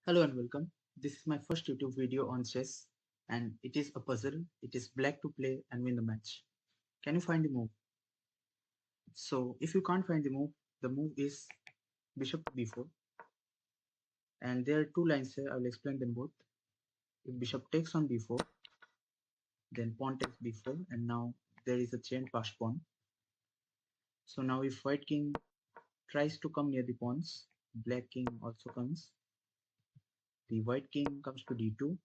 Hello and welcome. This is my first YouTube video on chess and it is a puzzle. It is black to play and win the match. Can you find the move? So if you can't find the move is bishop to b4 and there are two lines here. I will explain them both. If bishop takes on b4, then pawn takes b4 and now there is a chain passed pawn. So now if white king tries to come near the pawns, black king also comes. The white king comes to d2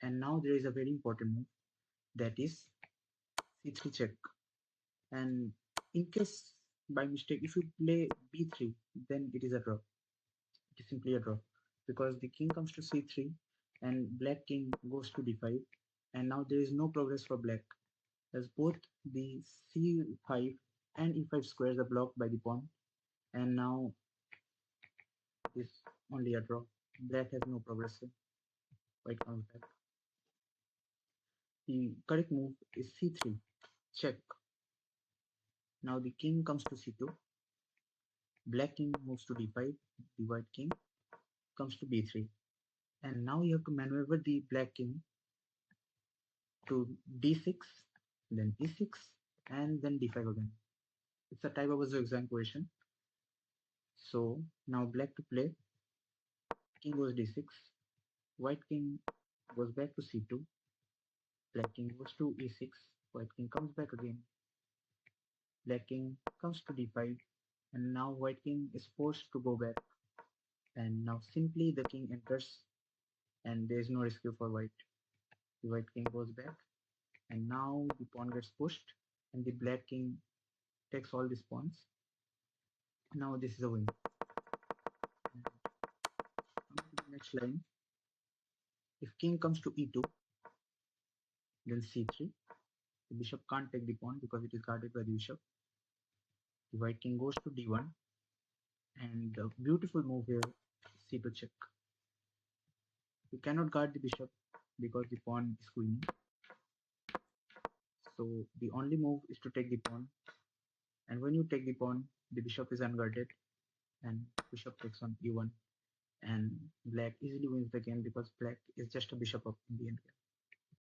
and now there is a very important move, that is c3 check. And in case by mistake if you play b3, then it is a draw. It is simply a draw because the king comes to c3 and black king goes to d5 and now there is no progress for black as both the c5 and e5 squares are blocked by the pawn and now it is only a draw. Black has no progress here. White comes back. The correct move is c3 check. Now the king comes to c2, black king moves to d5, the white king comes to b3 and now you have to maneuver the black king to d6, then e6 and then d5 again. It's a type of a exam question. So now black to play, king goes d6, white king goes back to c2, black king goes to e6, white king comes back again, black king comes to d5 and now white king is forced to go back and now simply the king enters and there is no rescue for white. The white king goes back and now the pawn gets pushed and the black king takes all these pawns. Now this is a win. And coming to the next line, if king comes to e2, then c3. The bishop can't take the pawn because it is guarded by the bishop. The white king goes to d1 and the beautiful move here, c2 check. You cannot guard the bishop because the pawn is queening. So the only move is to take the pawn, and when you take the pawn, the bishop is unguarded and bishop takes on e1 and black easily wins the game because black is just a bishop up in the end game.